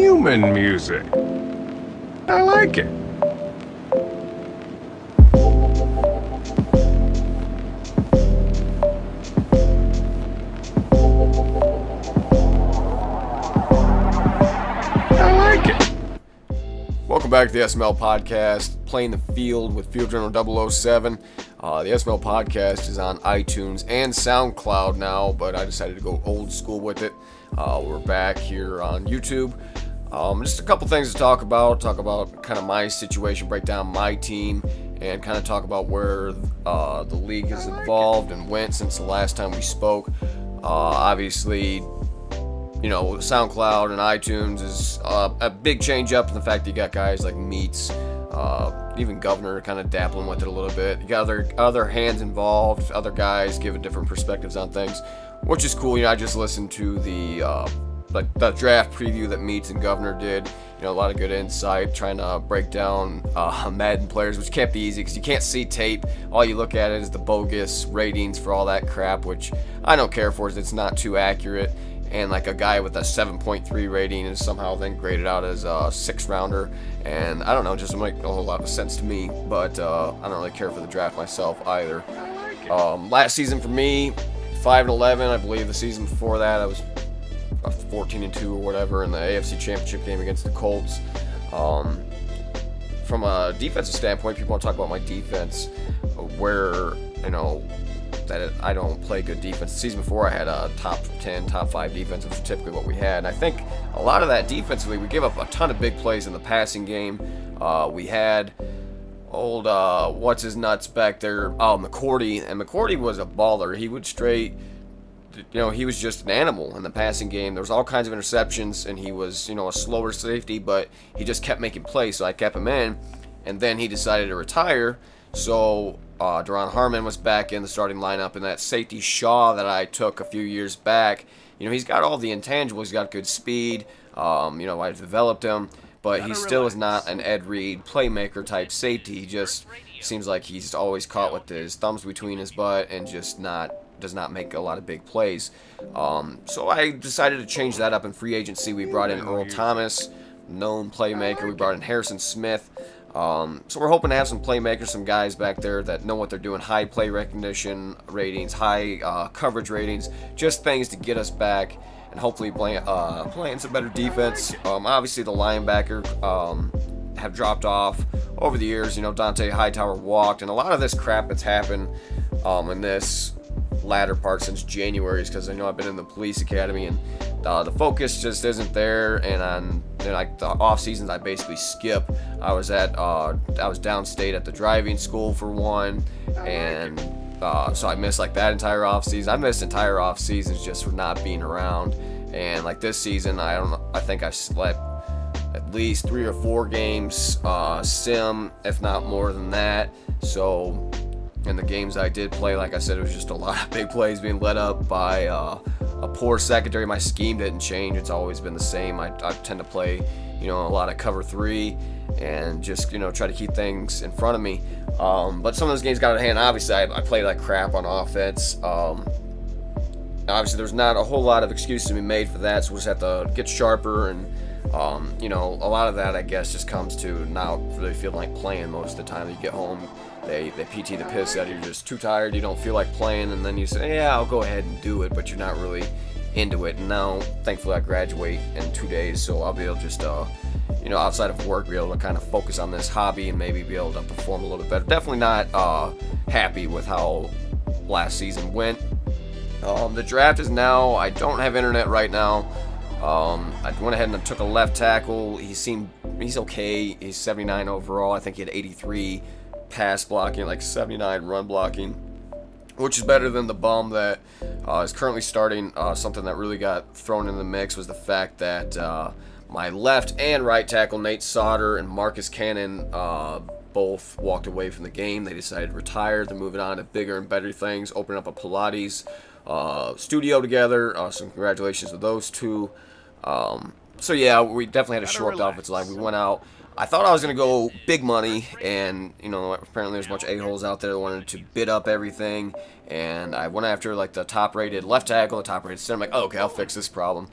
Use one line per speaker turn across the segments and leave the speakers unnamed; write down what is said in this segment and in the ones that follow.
human music. I like it. I like it.
Welcome back to the SML podcast, Playing the Field with Field Journal 007. The SML podcast is on iTunes and SoundCloud now, but I decided to go old school with it. We're back here on YouTube. Just a couple things to talk about kind of my situation, break down my team, and kind of talk about where the league has evolved and went since the last time we spoke. Obviously, SoundCloud and iTunes is a big change up in the fact that you got guys like Meats, even Governor kind of dabbling with it a little bit. You got other hands involved, other guys giving different perspectives on things, which is cool. I just listened to the draft preview that Meats and Governor did. A lot of good insight, trying to break down Madden players, which can't be easy because you can't see tape. All you look at is the bogus ratings for all that crap, which I don't care for. It's not too accurate. And like a guy with a 7.3 rating is somehow then graded out as a 6-rounder. And I don't know, it just doesn't make a whole lot of sense to me. But I don't really care for the draft myself either. Last season for me, 5-11. I believe the season before that I was 14-2 or whatever in the AFC Championship game against the Colts. From a defensive standpoint, people want to talk about my defense, where that I don't play good defense. The season before I had a top 10, top 5 defense, which is typically what we had. And I think a lot of that defensively, we gave up a ton of big plays in the passing game. We had old, what's his nuts back there, McCourty. And McCourty was a baller. He would straight, he was just an animal in the passing game. There was all kinds of interceptions, and he was, a slower safety, but he just kept making plays, so I kept him in. And then he decided to retire, so Deron Harmon was back in the starting lineup, and that safety Shaw that I took a few years back, he's got all the intangibles. He's got good speed. I developed him, but he still is not an Ed Reed playmaker type safety. He just seems like he's always caught with his thumbs between his butt and just does not make a lot of big plays. So I decided to change that up in free agency. We brought in Earl Thomas, known playmaker. We brought in Harrison Smith. So we're hoping to have some playmakers, some guys back there that know what they're doing, high play recognition ratings, high coverage ratings, just things to get us back and hopefully playing some better defense. Obviously the linebacker have dropped off over the years. Dante Hightower walked, and a lot of this crap that's happened in this latter part since January is because I've been in the police academy, and the focus just isn't there. And on like the off seasons, I basically skip. I was downstate at the driving school for one, and so I missed like that entire off season. I missed entire off seasons just for not being around. And like this season, I think I slept at least 3 or 4 games sim, if not more than that. So in the games I did play, like I said, it was just a lot of big plays being led up by a poor secondary. My scheme didn't change. It's always been the same. I tend to play, a lot of cover 3 and just, try to keep things in front of me. But some of those games got out of hand. Obviously, I played like crap on offense. Obviously, there's not a whole lot of excuses to be made for that, so we'll just have to get sharper. And, a lot of that, I guess, just comes to not really feeling like playing most of the time. You get home, they PT the piss out of you. You're just too tired, you don't feel like playing, and then you say, yeah, I'll go ahead and do it, but you're not really into it. And now, thankfully, I graduate in 2 days, so I'll be able to just, outside of work, be able to kind of focus on this hobby and maybe be able to perform a little bit better. Definitely not happy with how last season went. The draft is now, I don't have internet right now. I went ahead and took a left tackle. He's okay. He's 79 overall. I think he had 83 pass blocking, like 79 run blocking, which is better than the bum that is currently starting. Something that really got thrown in the mix was the fact that my left and right tackle, Nate Sauter and Marcus Cannon, both walked away from the game. They decided to retire. They're moving on to bigger and better things, opening up a Pilates studio together. So congratulations to those two. So yeah, we definitely had a short offensive line. We went out. I thought I was going to go big money, and, apparently there's a bunch of a-holes out there that wanted to bid up everything, and I went after, like, the top-rated left tackle, the top-rated center. I'm like, oh, okay, I'll fix this problem.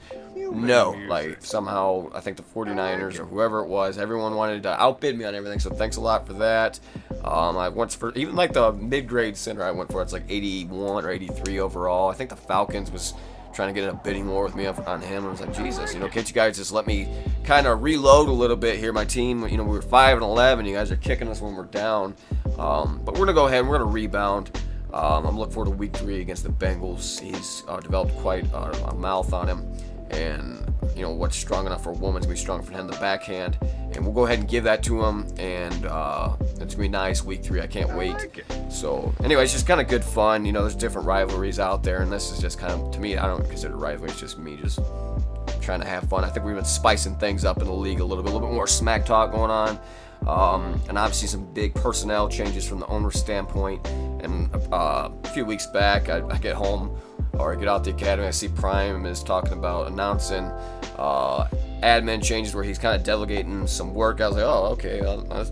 No, like somehow I think the 49ers or whoever it was, everyone wanted to outbid me on everything. So thanks a lot for that. I went for even like the mid-grade center I went for. It's like 81 or 83 overall. I think the Falcons was trying to get in a bidding war with me on him. I was like, Jesus, can't you guys just let me kind of reload a little bit here? My team, we were 5-11. You guys are kicking us when we're down. But we're gonna go ahead and we're gonna rebound. I'm looking forward to week 3 against the Bengals. He's developed quite a mouth on him, and what's strong enough for a woman's gonna be strong for him, the backhand. And we'll go ahead and give that to him, and it's gonna be nice week 3. I can't wait. So, anyway, it's just kind of good fun. There's different rivalries out there, and this is just kind of, to me, I don't consider it rivalry. It's just me just trying to have fun. I think we've been spicing things up in the league a little bit more smack talk going on. And obviously some big personnel changes from the owner's standpoint. And a few weeks back, I get home or I get out the academy, I see Prime is talking about announcing admin changes where he's kind of delegating some work. I was like, oh, okay,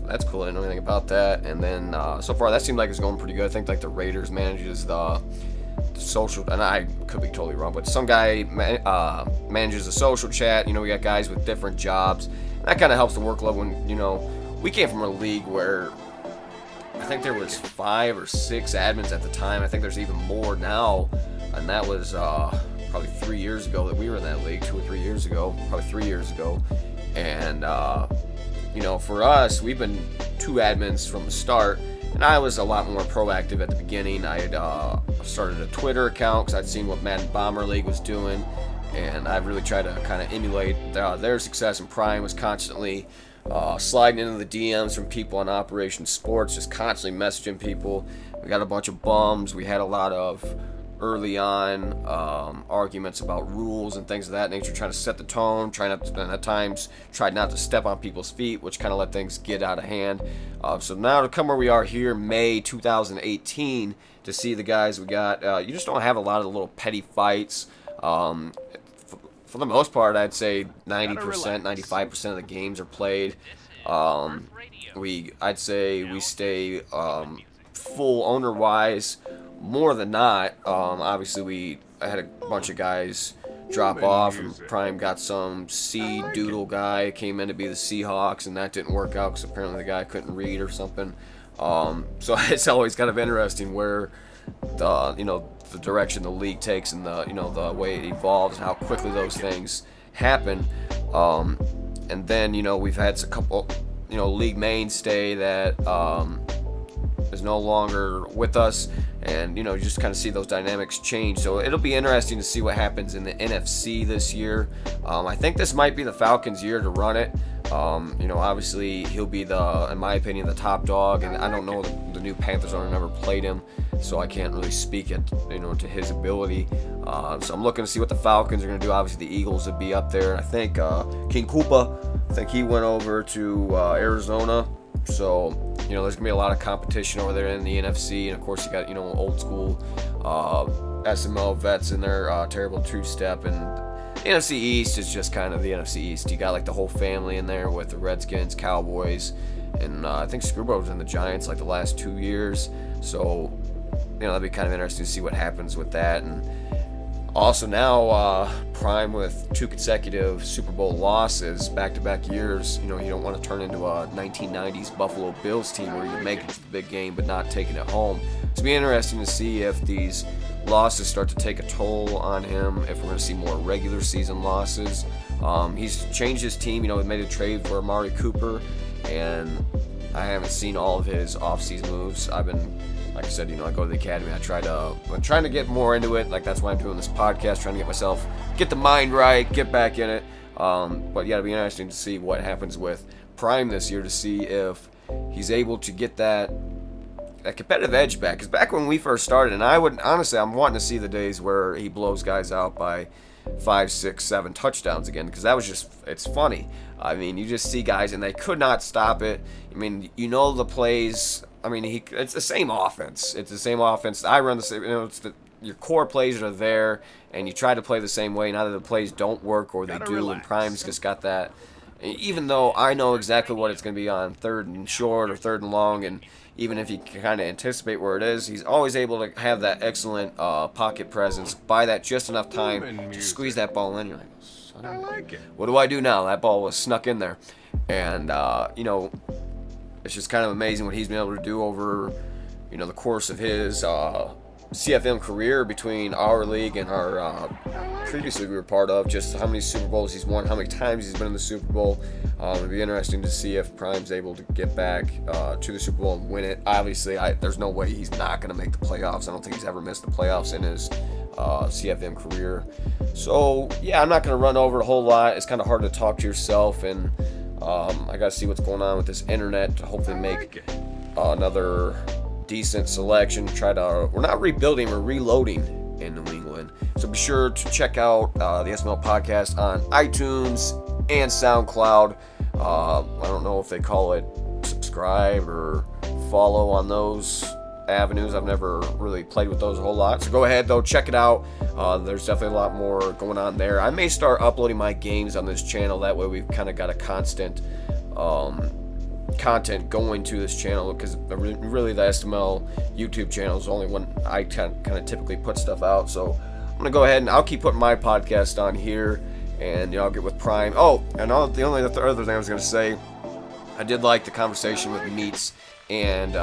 that's cool. I didn't know anything about that. And then so far that seemed like it's going pretty good. I think like the Raiders manages the social, and I could be totally wrong, but some guy manages the social chat. We got guys with different jobs. And that kind of helps the workload when, we came from a league where I think there was 5 or 6 admins at the time. I think there's even more now, and that was probably 3 years ago that we were in that league, 2 or 3 years ago, probably 3 years ago. And for us, we've been 2 admins from the start, and I was a lot more proactive at the beginning. I had started a Twitter account because I'd seen what Madden Bomber League was doing, and I really tried to kind of emulate their success. And Prime was constantly sliding into the DMs from people on Operation Sports, just constantly messaging people. We got a bunch of bums. We had a lot of early on arguments about rules and things of that nature, trying to set the tone, and at times tried not to step on people's feet, which kind of let things get out of hand. So now to come where we are here, May 2018, to see the guys we got, you just don't have a lot of the little petty fights. For the most part, I'd say 90%, 95% of the games are played. I'd say we stay full owner-wise more than not. Obviously, I had a bunch of guys drop off, and Prime got some doodle guy, came in to be the Seahawks, and that didn't work out because apparently the guy couldn't read or something. So it's always kind of interesting where the direction the league takes and the way it evolves and how quickly those things happen. And then we've had a couple league mainstay that is no longer with us, and you just kind of see those dynamics change. So it'll be interesting to see what happens in the NFC this year. I think this might be the Falcons' year to run it. Obviously he'll be in my opinion, the top dog, and I don't know the new Panthers owner, never played him, so I can't really speak to his ability. So I'm looking to see what the Falcons are going to do. Obviously the Eagles would be up there, and I think King Koopa, I think he went over to Arizona. So there's going to be a lot of competition over there in the NFC, and of course you got old school SML vets in their terrible two-step, and the NFC East is just kind of the NFC East. You got like the whole family in there with the Redskins, Cowboys, and I think Screwball was in the Giants like the last 2 years. So that'd be kind of interesting to see what happens with that. And also now Prime with 2 consecutive Super Bowl losses back-to-back years. You don't want to turn into a 1990s Buffalo Bills team where you make it to the big game but not taking it home. It's be interesting to see if these losses start to take a toll on him, if we're going to see more regular season losses. He's changed his team. He made a trade for Amari Cooper, and I haven't seen all of his off-season moves. I've been, like I said, I go to the academy. I'm trying to get more into it. Like, that's why I'm doing this podcast, trying to get the mind right, get back in it. But yeah, it'll be interesting to see what happens with Prime this year, to see if he's able to get that competitive edge back. Because back when we first started, and I'm wanting to see the days where he blows guys out by 5, 6, 7 touchdowns again, because that was it's funny. I mean, you just see guys and they could not stop it. I mean, the plays. I mean, it's the same offense. It's the same offense. I run the same. Your core plays are there, and you try to play the same way. Now that the plays don't work or they do, and Prime's just got that. Even though I know exactly what it's going to be on 3rd and short or 3rd and long, and even if you can kind of anticipate where it is, he's always able to have that excellent pocket presence, buy that just enough time to squeeze that ball in. You're like,
I like it.
What do I do now? That ball was snuck in there. And, it's just kind of amazing what he's been able to do over, the course of his CFM career between our league and our previous league we were part of. Just how many Super Bowls he's won, how many times he's been in the Super Bowl. It'd be interesting to see if Prime's able to get back to the Super Bowl and win it. Obviously, there's no way he's not going to make the playoffs. I don't think he's ever missed the playoffs in his CFM career. So, yeah, I'm not going to run over a whole lot. It's kind of hard to talk to yourself, and I got to see what's going on with this internet to hopefully make another decent selection. We're not rebuilding, we're reloading in New England. So be sure to check out the SML podcast on iTunes and SoundCloud. I don't know if they call it subscribe or follow on those avenues. I've never really played with those a whole lot. So go ahead though, check it out. There's definitely a lot more going on there. I may start uploading my games on this channel. That way we've kind of got a constant content going to this channel, because really the SML YouTube channel is the only one I kind of typically put stuff out. So I'm gonna go ahead and I'll keep putting my podcast on here, and I'll get with Prime. Oh, and the only other thing I was gonna say, I did like the conversation with Meats and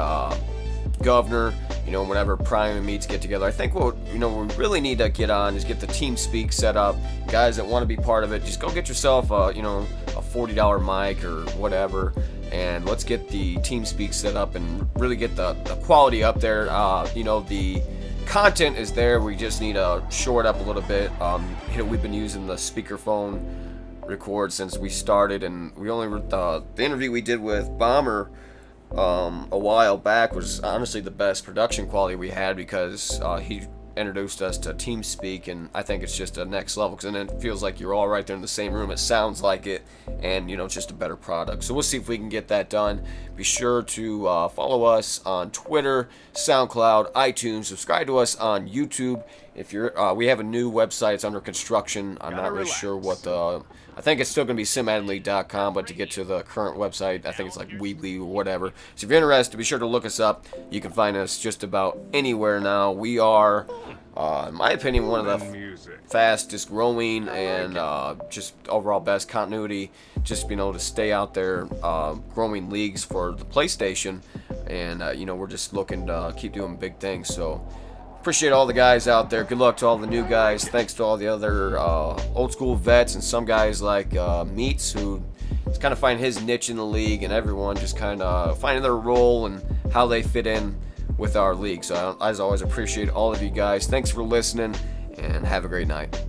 Governor. Whenever Prime and Meats get together, I think what we really need to get on is get the team speak set up. Guys that want to be part of it, just go get yourself a $40 mic or whatever, and let's get the team speak set up and really get the quality up there. The content is there. We just need to shore it up a little bit. We've been using the speakerphone record since we started, and we only the interview we did with Bomber a while back was honestly the best production quality we had, because he introduced us to TeamSpeak, and I think it's just a next level, because then it feels like you're all right there in the same room. It sounds like it, and it's just a better product. So we'll see if we can get that done. Be sure to follow us on Twitter, SoundCloud, iTunes. Subscribe to us on YouTube. If we have a new website. It's under construction. I'm not really sure what I think it's still going to be simmaddenleague.com, but to get to the current website, I think it's like Weebly or whatever. So if you're interested, be sure to look us up. You can find us just about anywhere now. We are, in my opinion, one of the fastest growing and just overall best continuity, just being able to stay out there growing leagues for the PlayStation. And, we're just looking to keep doing big things. So appreciate all the guys out there. Good luck to all the new guys. Thanks to all the other old school vets and some guys like Meats, who is kind of finding his niche in the league, and everyone just kind of finding their role and how they fit in with our league. So as always, appreciate all of you guys. Thanks for listening, and have a great night.